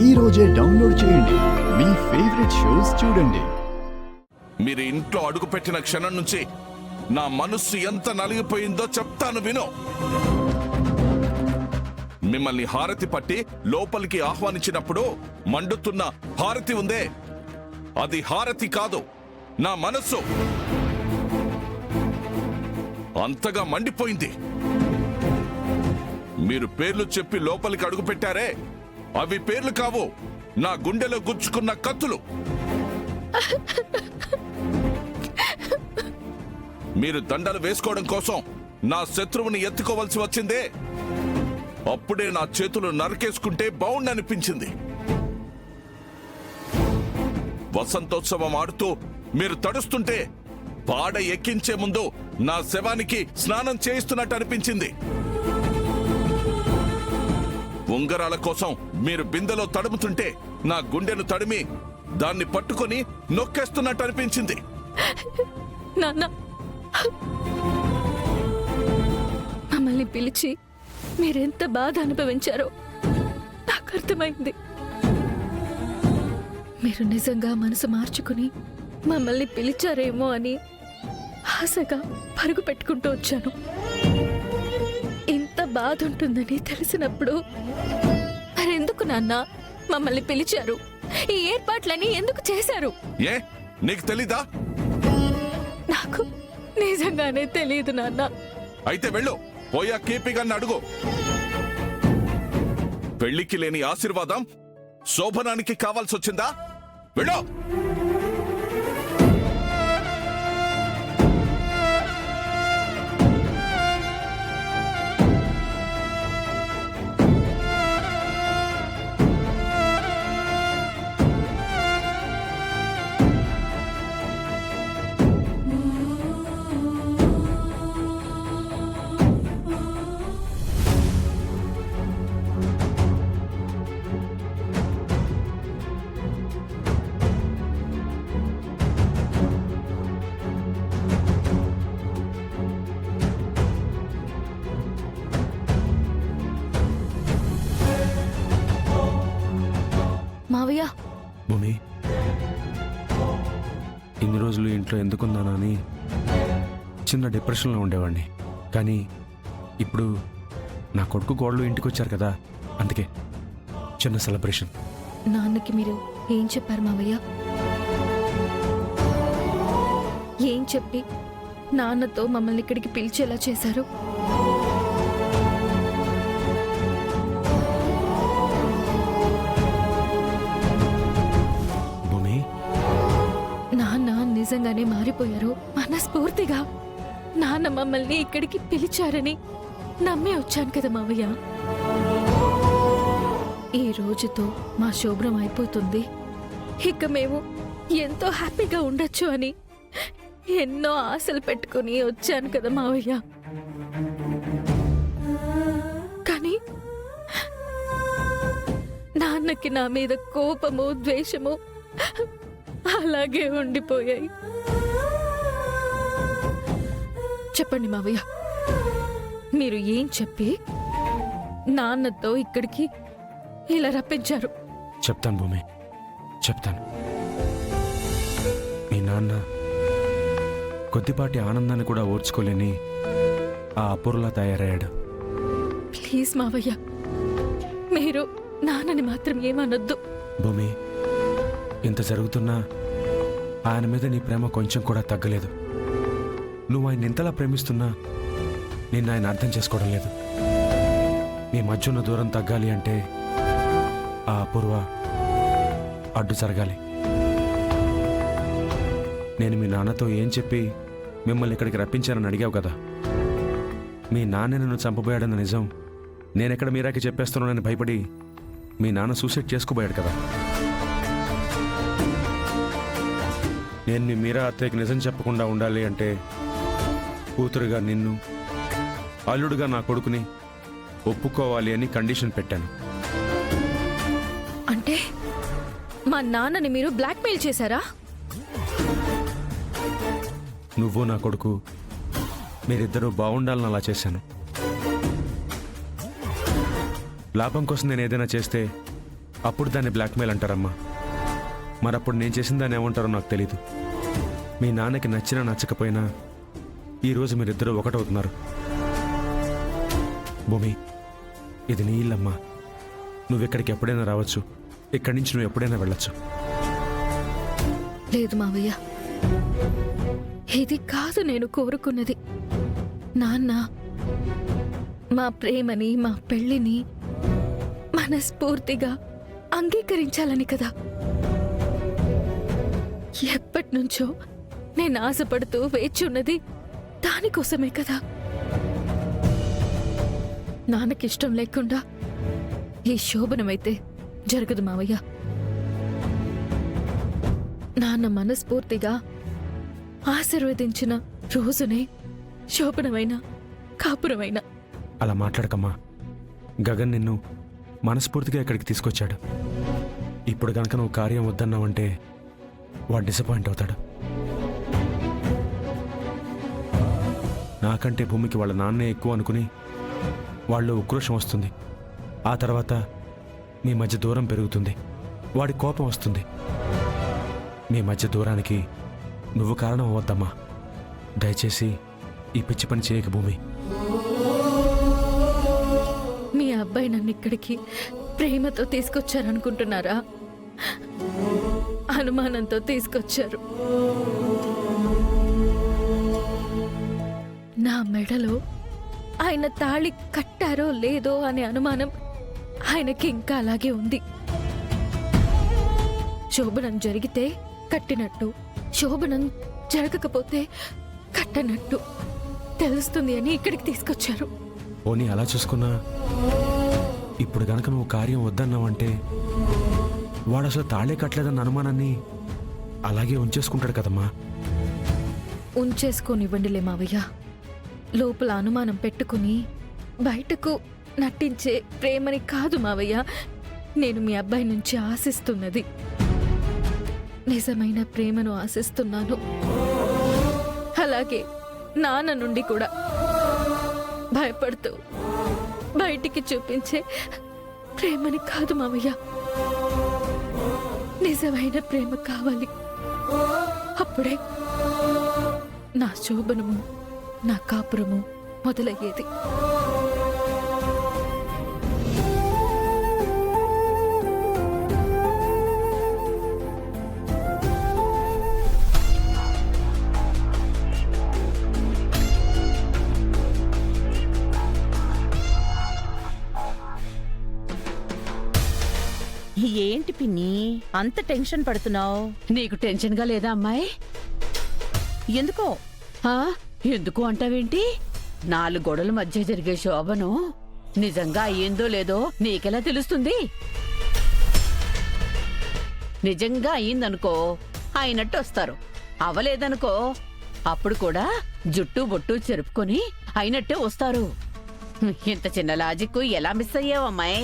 ఈ రోజే డౌన్లోడ్ చేయండి. మీ ఫేవరెట్ షోస్ చూడండి. మీరు ఇంట్లో అడుగుపెట్టిన క్షణం నుంచి నా మనస్సు ఎంత నలిగిపోయిందో చెప్తాను విను. మిమ్మల్ని హారతి పట్టి లోపలికి ఆహ్వానించినప్పుడు మండుతున్న హారతి ఉందే, అది హారతి కాదు, నా మనస్సు అంతగా మండిపోయింది. మీరు పేర్లు చెప్పి లోపలికి అడుగు పెట్టారే, అవి పేర్లు కావు, నా గుండెలో గుచ్చుకున్న కత్తులు. మీరు దండలు వేసుకోవడం కోసం నా శత్రువుని ఎత్తుకోవలసి వచ్చిందే, అప్పుడే నా చేతులు నరికేసుకుంటే బావుండనిపించింది. వసంతోత్సవం ఆడుతూ మీరు తడుస్తుంటే పాడ ఎక్కించే ముందు నా శవానికి స్నానం చేయిస్తున్నట్టు అనిపించింది. ఉంగరాల కోసం మీరు బిందెలో తడుముతుంటే నా గుండెను తడిమి దాన్ని పట్టుకొని నొక్కేస్తున్నట్టు అనిపించింది. నాన్న, మమ్మల్ని పిలిచి మీరెంత బాధ అనుభవించారో నాకు అర్థమైంది. మీరు నిజంగా మనసు మార్చుకుని మమ్మల్ని పిలిచారేమో అని ఆశగా పరుగు పెట్టుకుంటూ వచ్చాను. ఇంత బాధ ఉంటుందని తెలిసినప్పుడు మరెందుకు నాన్న మమ్మల్ని పిలిచారు? ఈ ఏర్పాట్లని ఎందుకు చేశారు? ఏ నీకు తెలీదా? నాకు నిజంగానే తెలియదు నాన్న. అయితే వెళ్ళు, పోయా కేపీగాన్ని అడుగు. పెళ్లికి లేని ఆశీర్వాదం శోభనానికి కావాల్సి వచ్చిందా? వెళ్ళు. మావయ్య, భూమి, ఇన్ని రోజులు ఇంట్లో ఎందుకున్నానని చిన్న డిప్రెషన్లో ఉండేవాడిని. కానీ ఇప్పుడు నా కొడుకు కోడలు ఇంటికి వచ్చారు కదా, అందుకే చిన్న సెలబ్రేషన్. నాన్నకి మీరు ఏం చెప్పారు మావయ్య? ఏం చెప్పి నాన్నతో మమ్మల్ని ఇక్కడికి పిలిచేలా చేశారు? భూమి, నాన్న నిజంగానే మారిపోయారు. మనస్ఫూర్తిగా నాన్న మమ్మల్ని ఇక్కడికి పిలిచారని నమ్మే వచ్చాను కదా మావయ్య. ఈ రోజుతో మా శోభ్రం అయిపోతుంది, ఇక మేము ఎంతో హ్యాపీగా ఉండొచ్చు అని ఎన్నో ఆశలు పెట్టుకుని వచ్చాను కదా మావయ్య. కానీ నాన్నకి నా మీద కోపము, ద్వేషము అలాగే ఉండిపోయాయి. చెప్పండి మావయ్య, మీరు ఏం చెప్పి నాన్నతో ఇక్కడికి ఇలా రప్పించారు? చెప్తాను భూమి, చెప్తాను. మీ నాన్న కొద్దిపాటి ఆనందాన్ని కూడా ఓర్చుకోలేని ఆ అపూర్వలా తయారయ్యాడు. ప్లీజ్ మావయ్య, మీరు నాన్నని మాత్రం ఏమనొద్దు. భూమి, ఇంత జరుగుతున్నా ఆయన మీద నీ ప్రేమ కొంచెం కూడా తగ్గలేదు. నువ్వు ఆయన ఇంతలా ప్రేమిస్తున్నా నిన్ను ఆయన అర్థం చేసుకోవడం లేదు. మీ మధ్య ఉన్న దూరం తగ్గాలి అంటే ఆ అపూర్వ అడ్డు జరగాలి. నేను మీ నాన్నతో ఏం చెప్పి మిమ్మల్ని ఇక్కడికి రప్పించానని అడిగావు కదా. మీ నాన్న నన్ను చంపబోయాడన్న నిజం నేనెక్కడ మీరాకి చెప్పేస్తున్నానని భయపడి మీ నాన్న సూసైడ్ చేసుకోబోయాడు కదా. నేను మీ మీరా అత్తయ్యకి నిజం చెప్పకుండా ఉండాలి అంటే కూతురుగా నిన్ను, అల్లుడుగా నా కొడుకుని ఒప్పుకోవాలి అని కండిషన్ పెట్టాను. అంటే మా నాన్నని మీరు బ్లాక్మెయిల్ చేశారా? నువ్వు నా కొడుకు మీరిద్దరూ బాగుండాలని అలా చేశాను. లాభం కోసం నేను ఏదైనా చేస్తే అప్పుడు దాన్ని బ్లాక్మెయిల్ అంటారమ్మా. మరప్పుడు నేను చేసిన దాన్ని ఏమంటారో నాకు తెలీదు. మీ నాన్నకి నచ్చినా నచ్చకపోయినా ఈరోజు మీరిద్దరూ ఒకటవుతున్నారు. భూమి, ఇది నీ ఇల్లమ్మా. నువ్వెక్కడికి ఎప్పుడైనా రావచ్చు, ఇక్కడి నుంచి నువ్వు ఎప్పుడైనా వెళ్ళొచ్చు. లేదు మావయ్య, ఇది కాదు నేను కోరుకున్నది. నాన్న మా ప్రేమని, మా పెళ్లిని మనస్ఫూర్తిగా అంగీకరించాలని కదా. ఎప్పటినుంచో నేను ఆశపడుతూ వేచున్నది దానికోసమే కదా. నాన్నకిష్టం లేకుండా ఈ శోభనమైతే జరగదు మావయ్య. నాన్న మనస్ఫూర్తిగా ఆశీర్వదించిన రోజునే శోభనమైన కాపురమైన. అలా మాట్లాడకమ్మా. గగన్ నిన్ను మనస్ఫూర్తిగా ఇక్కడికి తీసుకొచ్చాడు. ఇప్పుడు గనక నువ్వు కార్యం వద్దన్నావంటే వాడు డిసప్పాయింట్ అవుతాడు. నాకంటే భూమికి వాళ్ళ నాన్నే ఎక్కువ అనుకుని వాళ్ళు ఉక్రోషం వస్తుంది. ఆ తర్వాత మీ మధ్య దూరం పెరుగుతుంది. వాడి కోపం వస్తుంది. మీ మధ్య దూరానికి నువ్వు కారణం అవ్వద్దమ్మా. దయచేసి ఈ పిచ్చి పని చేయక భూమి. మీ అబ్బాయి నన్ను ఇక్కడికి ప్రేమతో తీసుకొచ్చారనుకుంటున్నారా? అనుమానంతో తీసుకొచ్చారు. నా మెడలో ఆయన తాళి కట్టారో లేదో అనే అనుమానం ఆయనకి ఇంకా అలాగే ఉంది. శోభనం జరిగితే కట్టినట్టు, శోభనం జరగకపోతే కట్టనట్టు తెలుస్తుంది అని ఇక్కడికి తీసుకొచ్చారు. పోనీ అలా చూసుకున్నా ఇప్పుడు గనక నువ్వు కార్యం వద్దన్నావంటే వాడు అసలు తాళే కట్టలేదన్న అనుమానాన్ని అలాగే ఉంచేసుకుంటాడు కదమ్మా. ఉంచేసుకోనివ్వండిలే మావయ్య. లోపల అనుమానం పెట్టుకుని బయటకు నటించే ప్రేమని కాదు మావయ్య నేను మీ అబ్బాయి నుంచి ఆశిస్తున్నది. నిజమైన ప్రేమను ఆశిస్తున్నాను. అలాగే నాన్న నుండి కూడా భయపడుతూ బయటికి చూపించే ప్రేమని కాదు మావయ్య. నిజమైన ప్రేమ కావాలి. అప్పుడే నా శోభనము, నా కాపురము మొదలయ్యేది. ఏంటి పిన్ని అంత టెన్షన్ పడుతున్నావు? నీకు టెన్షన్గా లేదా అమ్మాయి? ఎందుకో? ఎందుకు అంటావేంటి? 4 గోడల మధ్య జరిగే శోభను నిజంగా అయ్యిందో లేదో నీకెలా తెలుస్తుంది? నిజంగా అయ్యిందనుకో అయినట్టు వస్తారు, అవలేదనుకో అప్పుడు కూడా జుట్టు బొట్టు చెరుపుకొని అయినట్టే వస్తారు. ఇంత చిన్న లాజిక్ ఎలా మిస్ అయ్యావమ్మాయి?